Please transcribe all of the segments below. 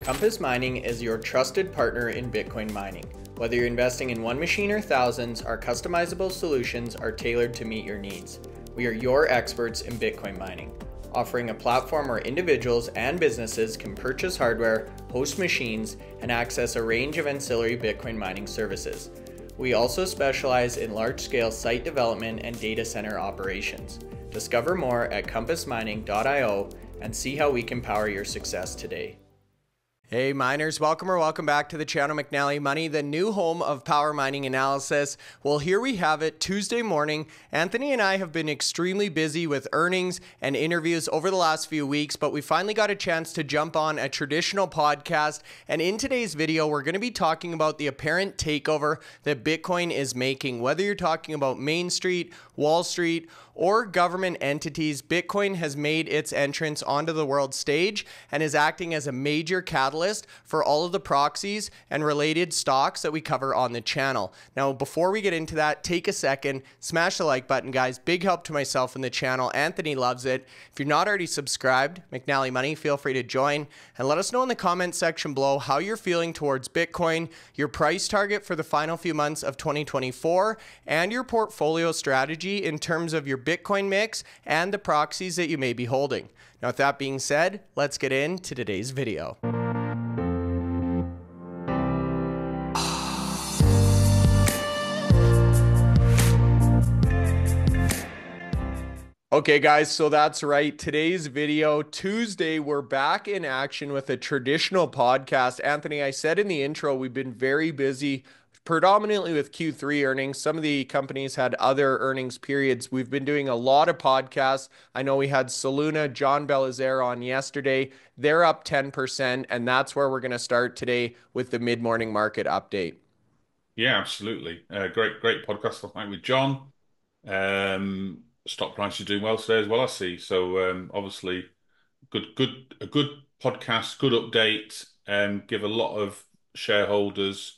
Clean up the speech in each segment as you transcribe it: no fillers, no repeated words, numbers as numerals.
Compass Mining is your trusted partner in Bitcoin mining. Whether you're investing in one machine or thousands, our customizable solutions are tailored to meet your needs. We are your experts in Bitcoin mining, offering a platform where individuals and businesses can purchase hardware, host machines, and access a range of ancillary Bitcoin mining services. We also specialize in large-scale site development and data center operations. Discover more at compassmining.io and see how we can power your success today. Hey miners, welcome back to the channel McNallie Money, the new home of power mining analysis. Well, here we have it, Tuesday morning. Anthony and I have been extremely busy with earnings and interviews over the last few weeks, but we finally got a chance to jump on a traditional podcast. And in today's video, we're going to be talking about the apparent takeover that Bitcoin is making. Whether you're talking about Main Street, Wall Street, or government entities, Bitcoin has made its entrance onto the world stage and is acting as a major catalyst for all of the proxies and related stocks that we cover on the channel. Now, before we get into that, take a second, smash the like button, guys. Big help to myself and the channel. Anthony loves it. If you're not already subscribed, McNallie Money, feel free to join and let us know in the comment section below how you're feeling towards Bitcoin, your price target for the final few months of 2024, and your portfolio strategy in terms of your Bitcoin mix and the proxies that you may be holding. Now, with that being said, let's get into today's video. Okay guys, so that's right. Today's video, Tuesday, we're back in action with a traditional podcast. Anthony, I said in the intro, we've been very busy, predominantly with Q3 earnings. Some of the companies had other earnings periods. We've been doing a lot of podcasts. I know we had Soluna, John Belizaire on yesterday. They're up 10%, and that's where we're going to start today with the mid-morning market update. Yeah, absolutely. Great podcast last night with John. Stock price is doing well today as well, I see. So obviously, a good podcast, good update. Give a lot of shareholders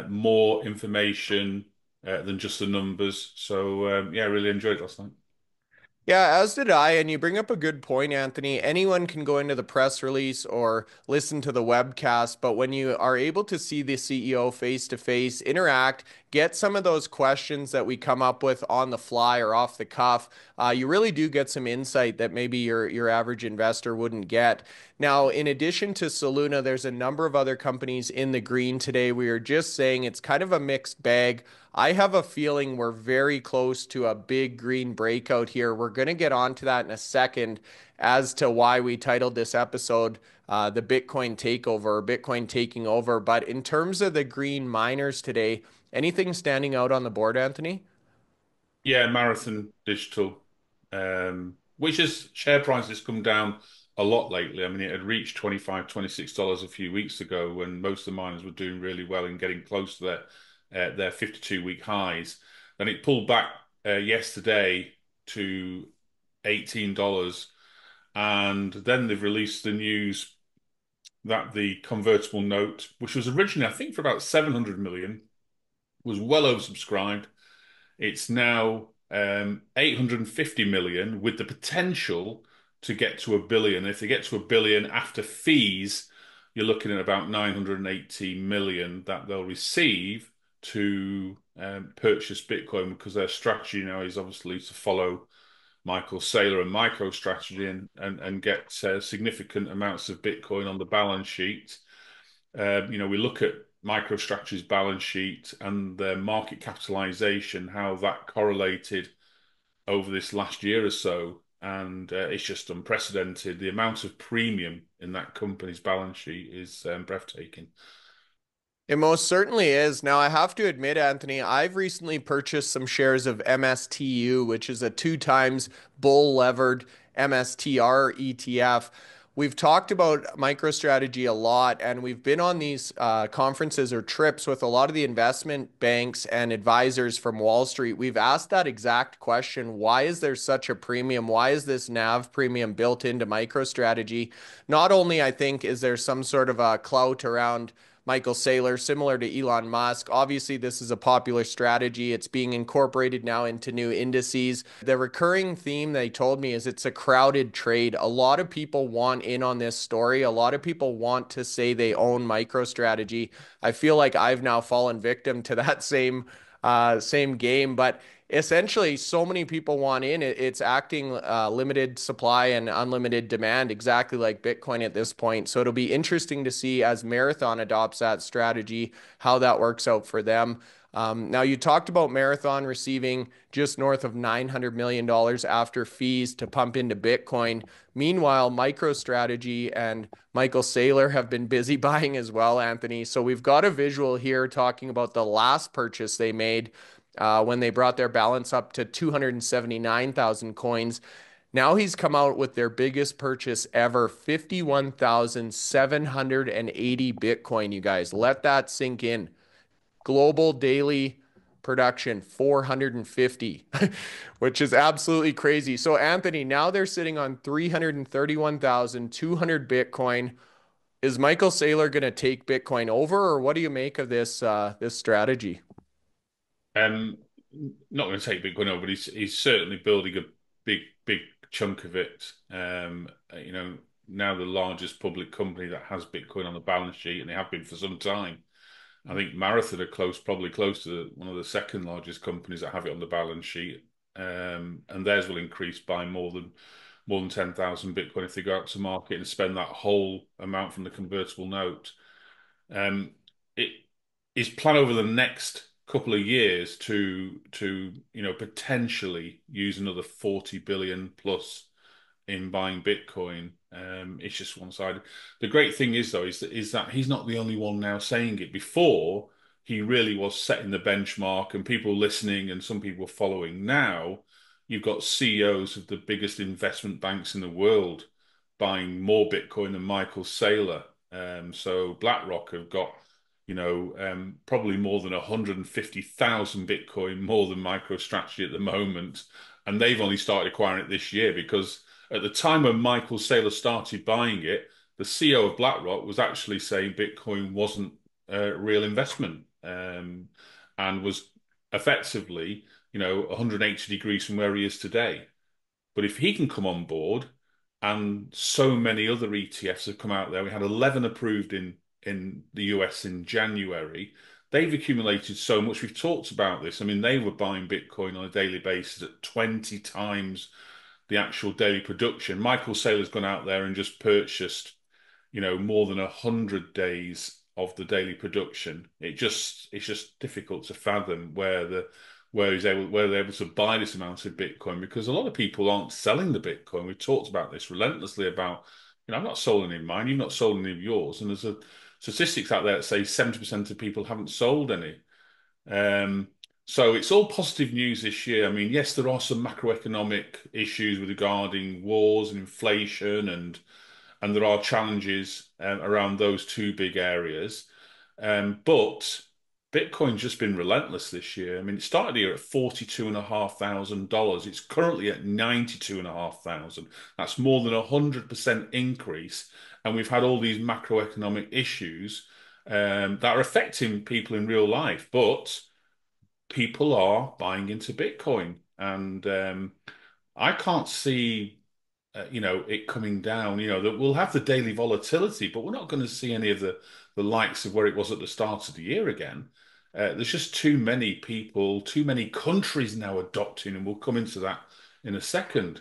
more information than just the numbers. So yeah, really enjoyed it last night. Yeah, as did I. And you bring up a good point, Anthony. Anyone can go into the press release or listen to the webcast, but when you are able to see the CEO face to face, interact, get some of those questions that we come up with on the fly or off the cuff, you really do get some insight that maybe your average investor wouldn't get. Now, in addition to Soluna, there's a number of other companies in the green today. We are just saying it's kind of a mixed bag. I have a feeling we're very close to a big green breakout here. We're going to get onto that in a second as to why we titled this episode the Bitcoin takeover, or Bitcoin taking over. But in terms of the green miners today, anything standing out on the board, Anthony? Yeah, Marathon Digital, which is share price has come down a lot lately. I mean, it had reached $25, $26 a few weeks ago when most of the miners were doing really well and getting close to their 52-week highs. Then it pulled back yesterday to $18, and then they've released the news that the convertible note, which was originally, I think, for about 700 million, was well oversubscribed. It's now 850 million with the potential to get to a billion. If they get to a billion after fees, you're looking at about 980 million that they'll receive to purchase Bitcoin, because their strategy now is obviously to follow Michael Saylor and MicroStrategy and get significant amounts of Bitcoin on the balance sheet. We look at MicroStrategy's balance sheet and their market capitalization, how that correlated over this last year or so, and it's just unprecedented. The amount of premium in that company's balance sheet is breathtaking. It most certainly is. Now, I have to admit, Anthony, I've recently purchased some shares of MSTU, which is a 2x bull levered MSTR ETF. We've talked about MicroStrategy a lot, and we've been on these conferences or trips with a lot of the investment banks and advisors from Wall Street. We've asked that exact question. Why is there such a premium? Why is this NAV premium built into MicroStrategy? Not only, I think, is there some sort of a clout around Michael Saylor, similar to Elon Musk. Obviously, this is a popular strategy. It's being incorporated now into new indices. The recurring theme they told me is it's a crowded trade. A lot of people want in on this story. A lot of people want to say they own MicroStrategy. I feel like I've now fallen victim to that same game, but essentially so many people want in it's acting limited supply and unlimited demand, exactly like Bitcoin at this point. So it'll be interesting to see as Marathon adopts that strategy how that works out for them. Now you talked about Marathon receiving just north of $900 million after fees to pump into Bitcoin. Meanwhile, MicroStrategy and Michael Saylor have been busy buying as well, Anthony. So we've got a visual here talking about the last purchase they made when they brought their balance up to 279,000 coins. Now he's come out with their biggest purchase ever, 51,780 Bitcoin, you guys. Let that sink in. Global daily production, 450, which is absolutely crazy. So, Anthony, now they're sitting on 331,200 Bitcoin. Is Michael Saylor going to take Bitcoin over, or what do you make of this strategy? Um, Not going to take Bitcoin over, but he's certainly building a big chunk of it. Now the largest public company that has Bitcoin on the balance sheet, and they have been for some time. I think Marathon are probably close to one of the second largest companies that have it on the balance sheet, and theirs will increase by more than 10,000 Bitcoin if they go out to market and spend that whole amount from the convertible note. It is planned over the next couple of years to potentially use another 40 billion plus in buying Bitcoin. It's just one sided. The great thing is though is that he's not the only one now saying it. Before he really was setting the benchmark and people listening and some people following. Now you've got CEOs of the biggest investment banks in the world buying more Bitcoin than Michael Saylor. So BlackRock have got probably more than 150,000 Bitcoin more than MicroStrategy at the moment, and they've only started acquiring it this year because at the time when Michael Saylor started buying it, the CEO of BlackRock was actually saying Bitcoin wasn't a real investment, and was effectively, 180 degrees from where he is today. But if he can come on board, and so many other ETFs have come out there, we had 11 approved in the US in January. They've accumulated so much. We've talked about this. I mean, they were buying Bitcoin on a daily basis at 20 times the actual daily production. Michael Saylor's gone out there and just purchased, more than 100 days of the daily production. It's just difficult to fathom where they're able to buy this amount of Bitcoin, because a lot of people aren't selling the Bitcoin. We've talked about this relentlessly about, I've not sold any of mine, you've not sold any of yours, and there's statistics out there that say 70% of people haven't sold any. So it's all positive news this year. I mean, yes, there are some macroeconomic issues regarding wars and inflation, and there are challenges around those two big areas. But Bitcoin's just been relentless this year. I mean, it started here at $42,500. It's currently at $92,500. That's more than 100% increase. And we've had all these macroeconomic issues that are affecting people in real life, but people are buying into Bitcoin, and I can't see, it coming down. That we'll have the daily volatility, but we're not going to see any of the likes of where it was at the start of the year again. There's just too many people, too many countries now adopting, and we'll come into that in a second.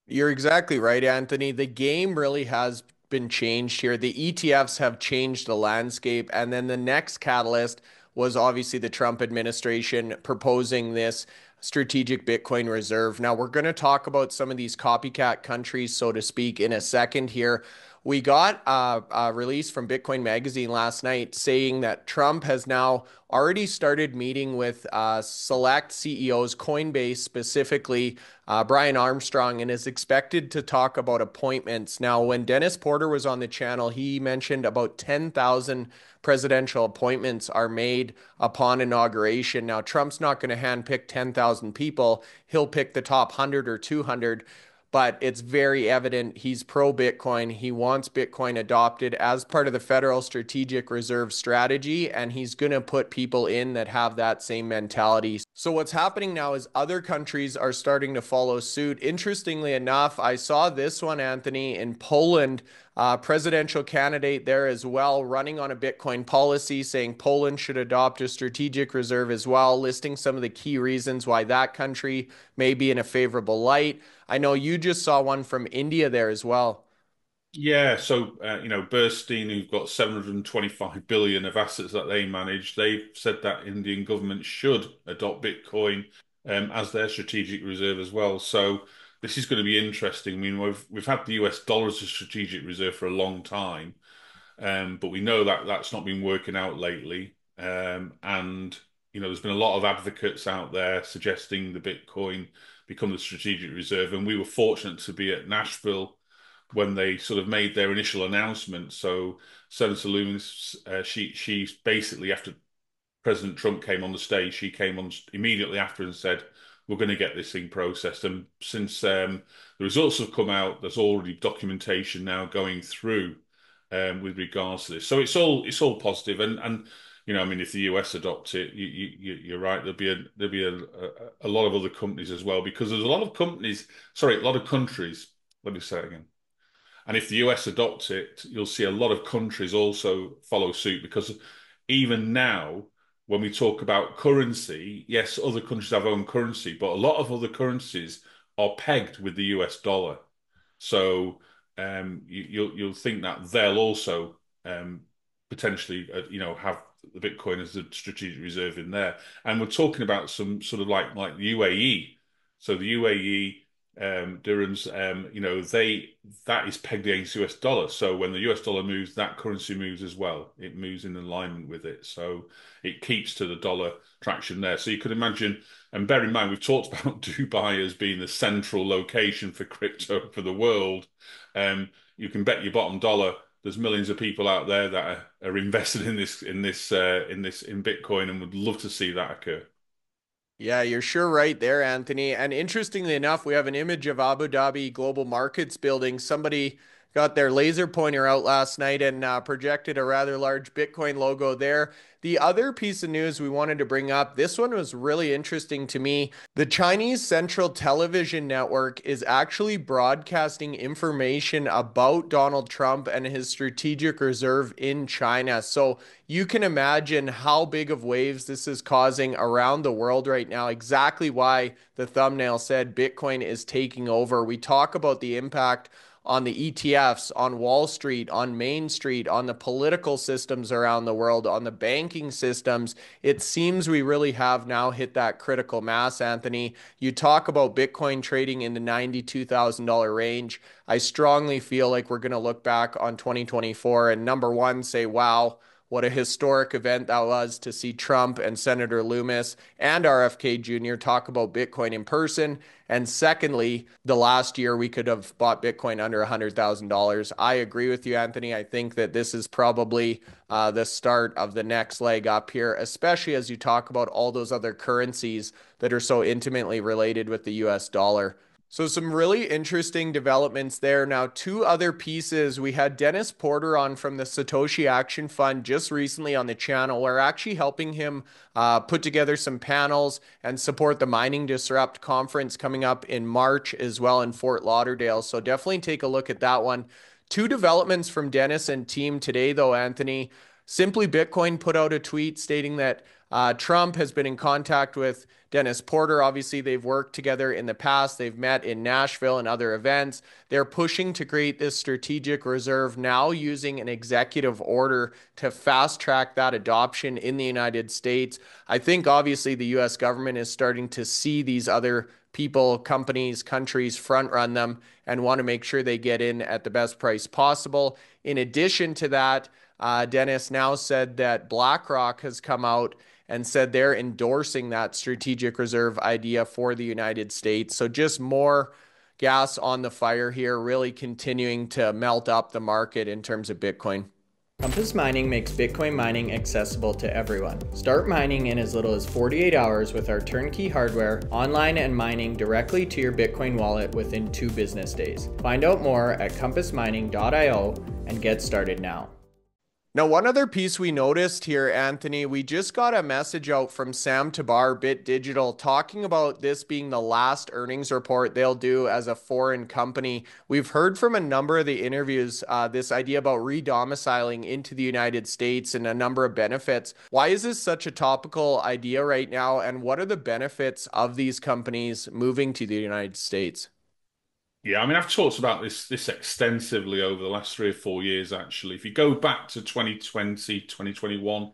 You're exactly right, Anthony. The game really has been changed here. The ETFs have changed the landscape. And then the next catalyst was obviously the Trump administration proposing this strategic Bitcoin reserve. Now, we're going to talk about some of these copycat countries, so to speak, in a second here. We got a release from Bitcoin Magazine last night saying that Trump has now already started meeting with select CEOs, Coinbase specifically, Brian Armstrong, and is expected to talk about appointments. Now, when Dennis Porter was on the channel, he mentioned about 10,000 presidential appointments are made upon inauguration. Now, Trump's not going to handpick 10,000 people. He'll pick the top 100 or 200. but it's very evident he's pro Bitcoin. He wants Bitcoin adopted as part of the federal strategic reserve strategy, and he's going to put people in that have that same mentality. So what's happening now is other countries are starting to follow suit. Interestingly enough, I saw this one, Anthony, in Poland, presidential candidate there as well, running on a Bitcoin policy, saying Poland should adopt a strategic reserve as well, listing some of the key reasons why that country may be in a favorable light. I know you just saw one from India there as well. Yeah, so Bernstein, who've got 725 billion of assets that they manage, they've said that Indian government should adopt Bitcoin as their strategic reserve as well. So this is going to be interesting. I mean, we've had the US dollar as a strategic reserve for a long time, but we know that that's not been working out lately. And there's been a lot of advocates out there suggesting the Bitcoin become the strategic reserve, and we were fortunate to be at Nashville when they sort of made their initial announcement. So Senator Loomis, she basically, after President Trump came on the stage, she came on immediately after and said, "We're going to get this thing processed." And since the results have come out, there's already documentation now going through with regards to this. So it's all positive. And I mean, if the US adopt it, you're right. There'll be a lot of other companies as well, because there's a lot of companies. Sorry, a lot of countries. Let me say it again. And if the US adopts it, you'll see a lot of countries also follow suit, because even now, when we talk about currency, yes, other countries have own currency, but a lot of other currencies are pegged with the US dollar. So you'll think that they'll also potentially, have the Bitcoin as a strategic reserve in there. And we're talking about some sort of like the UAE. So the UAE dirhams, that is pegged against US dollar. So when the US dollar moves, that currency moves as well. It moves in alignment with it. So it keeps to the dollar traction there. So you could imagine, and bear in mind, we've talked about Dubai as being the central location for crypto for the world. You can bet your bottom dollar there's millions of people out there that are invested in Bitcoin and would love to see that occur. Yeah, you're sure right there, Anthony. And interestingly enough, we have an image of Abu Dhabi Global Markets building. Somebody got their laser pointer out last night and projected a rather large Bitcoin logo there. The other piece of news we wanted to bring up, this one was really interesting to me. The Chinese Central Television Network is actually broadcasting information about Donald Trump and his strategic reserve in China. So you can imagine how big of waves this is causing around the world right now. Exactly why the thumbnail said Bitcoin is taking over. We talk about the impact on the ETFs, on Wall Street, on Main Street, on the political systems around the world, on the banking systems. It seems we really have now hit that critical mass, Anthony. You talk about Bitcoin trading in the $92,000 range. I strongly feel like we're going to look back on 2024 and number one, say, wow, what a historic event that was to see Trump and Senator Loomis and RFK Jr. talk about Bitcoin in person. And secondly, the last year we could have bought Bitcoin under $100,000. I agree with you, Anthony. I think that this is probably the start of the next leg up here, especially as you talk about all those other currencies that are so intimately related with the US dollar. So some really interesting developments there. Now, two other pieces. We had Dennis Porter on from the Satoshi Action Fund just recently on the channel. We're actually helping him put together some panels and support the Mining Disrupt conference coming up in March as well in Fort Lauderdale. So definitely take a look at that one. Two developments from Dennis and team today, though, Anthony. Simply Bitcoin put out a tweet stating that Trump has been in contact with Dennis Porter. Obviously, they've worked together in the past. They've met in Nashville and other events. They're pushing to create this strategic reserve now using an executive order to fast track that adoption in the United States. I think obviously the US government is starting to see these other people, companies, countries front run them and want to make sure they get in at the best price possible. In addition to that, Dennis now said that BlackRock has come out and said they're endorsing that strategic reserve idea for the United States. So just more gas on the fire here, really continuing to melt up the market in terms of Bitcoin. Compass Mining makes Bitcoin mining accessible to everyone. Start mining in as little as 48 hours with our turnkey hardware, online and mining directly to your Bitcoin wallet within 2 business days. Find out more at compassmining.io and get started now. Now, one other piece we noticed here, Anthony, we just got a message out from Sam Tabar, Bit Digital, talking about this being the last earnings report they'll do as a foreign company. We've heard from a number of the interviews this idea about redomiciling into the United States and a number of benefits. Why is this such a topical idea right now, and what are the benefits of these companies moving to the United States? Yeah, I mean, I've talked about this extensively over the last 3 or 4 years, actually. If you go back to 2020, 2021,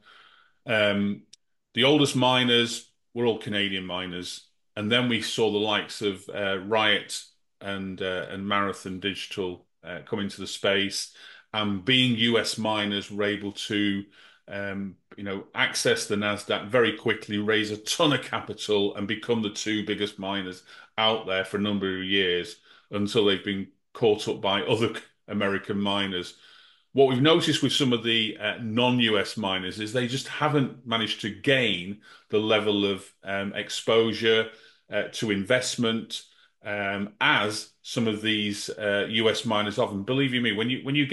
the oldest miners were all Canadian miners. And then we saw the likes of Riot and Marathon Digital come into the space. And being US miners were able to access the NASDAQ very quickly, raise a ton of capital, and become the 2 biggest miners out there for a number of years until they've been caught up by other American miners. What we've noticed with some of the non-US miners is they just haven't managed to gain the level of exposure to investment as some of these US miners often. Believe you me, when you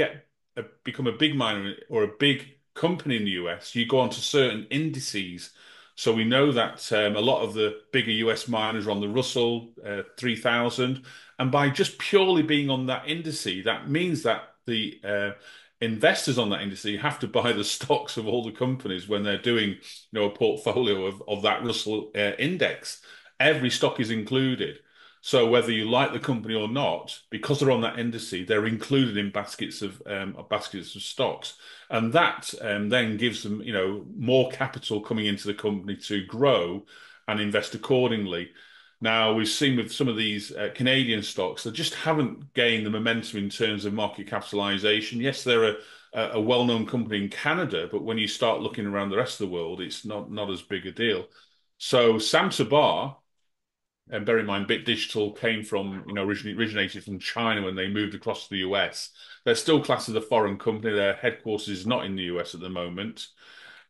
become a big miner or a big company in the US, you go onto certain indices. So we know that a lot of the bigger US miners are on the Russell 3000, and by just purely being on that indice, that means that the investors on that indice have to buy the stocks of all the companies when they're doing, a portfolio of that Russell index. Every stock is included. So whether you like the company or not, because they're on that indice, they're included in baskets of stocks, and that then gives them, more capital coming into the company to grow and invest accordingly. Now, we've seen with some of these Canadian stocks, they just haven't gained the momentum in terms of market capitalization. Yes, they're a well-known company in Canada, but when you start looking around the rest of the world, it's not as big a deal. So Sam Tabar, and bear in mind, Bit Digital came from, originated from China when they moved across to the US. They're still classed as a foreign company. Their headquarters is not in the US at the moment.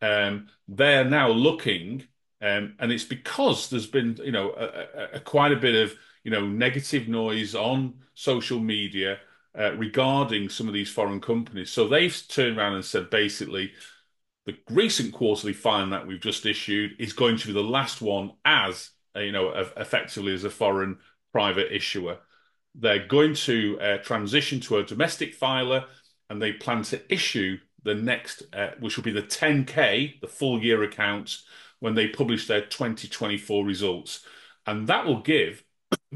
They're now looking, and it's because there's been, quite a bit of, negative noise on social media regarding some of these foreign companies. So they've turned around and said, basically, the recent quarterly filing that we've just issued is going to be the last one as, effectively as a foreign private issuer. They're going to transition to a domestic filer, and they plan to issue the next, which will be the 10K, the full year accounts, when they publish their 2024 results. And that will give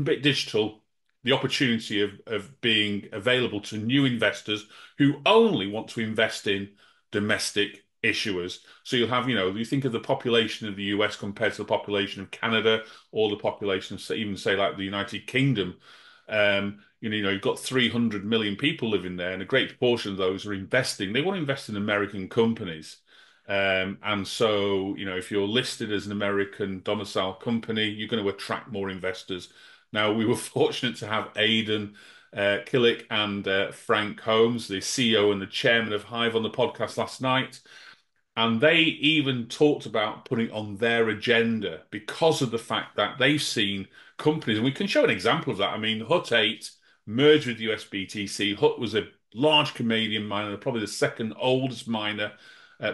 Bit Digital the opportunity of being available to new investors who only want to invest in domestic issuers. So you'll have, you think of the population of the US compared to the population of Canada, or the population of, even say, like the United Kingdom. You've got 300 million people living there, and a great proportion of those are investing. They want to invest in American companies. And so, if you're listed as an American domicile company, you're going to attract more investors. Now, we were fortunate to have Aidan Killick and Frank Holmes, the CEO and the chairman of Hive, on the podcast last night. And they even talked about putting it on their agenda because of the fact that they've seen companies, and we can show an example of that. I mean, Hut 8 merged with US BTC. Hut was a large Canadian miner, probably the second oldest miner,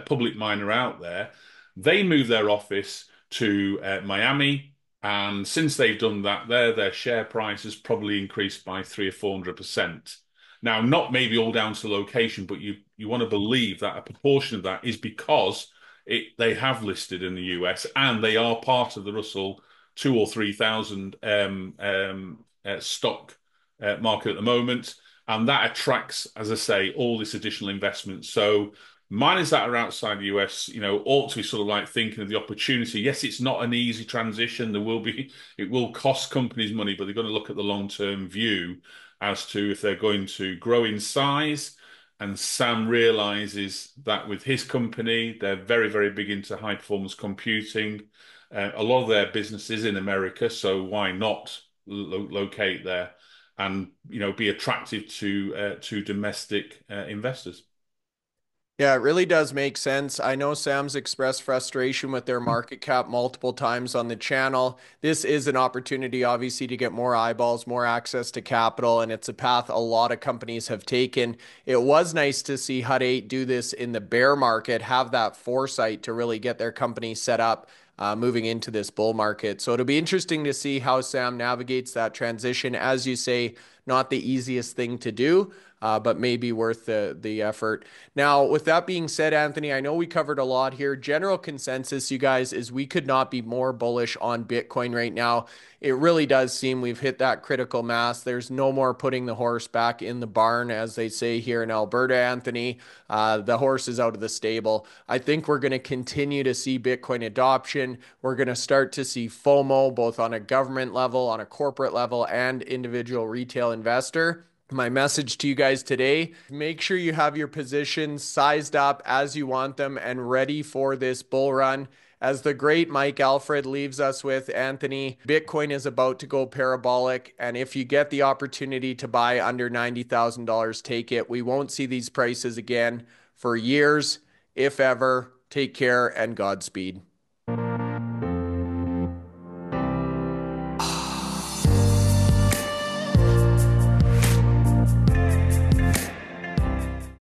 public miner out there. They moved their office to Miami, and since they've done that, their share price has probably increased by 300 or 400%. Now, not maybe all down to location, but you want to believe that a proportion of that is because they have listed in the US and they are part of the Russell 2 or 3,000 stock market at the moment, and that attracts, as I say, all this additional investment. So miners that are outside the US, ought to be sort of like thinking of the opportunity. Yes, it's not an easy transition. It will cost companies money, but they're going to look at the long-term view as to if they're going to grow in size. And Sam realizes that with his company, they're very, very big into high performance computing. A lot of their business is in America, so why not locate there and be attractive to domestic investors? Yeah, it really does make sense. I know Sam's expressed frustration with their market cap multiple times on the channel. This is an opportunity, obviously, to get more eyeballs, more access to capital, and it's a path a lot of companies have taken. It was nice to see Hut 8 do this in the bear market, have that foresight to really get their company set up moving into this bull market. So it'll be interesting to see how Sam navigates that transition. As you say, not the easiest thing to do, but maybe worth the effort. Now, with that being said, Anthony, I know we covered a lot here. General consensus, you guys, is we could not be more bullish on Bitcoin right now. It really does seem we've hit that critical mass. There's no more putting the horse back in the barn, as they say here in Alberta, Anthony. The horse is out of the stable. I think we're going to continue to see Bitcoin adoption. We're going to start to see FOMO, both on a government level, on a corporate level, and individual retail investor. My message to you guys today, make sure you have your positions sized up as you want them and ready for this bull run. As the great Mike Alfred leaves us with, Anthony, Bitcoin is about to go parabolic. And if you get the opportunity to buy under $90,000, take it. We won't see these prices again for years, if ever. Take care and Godspeed.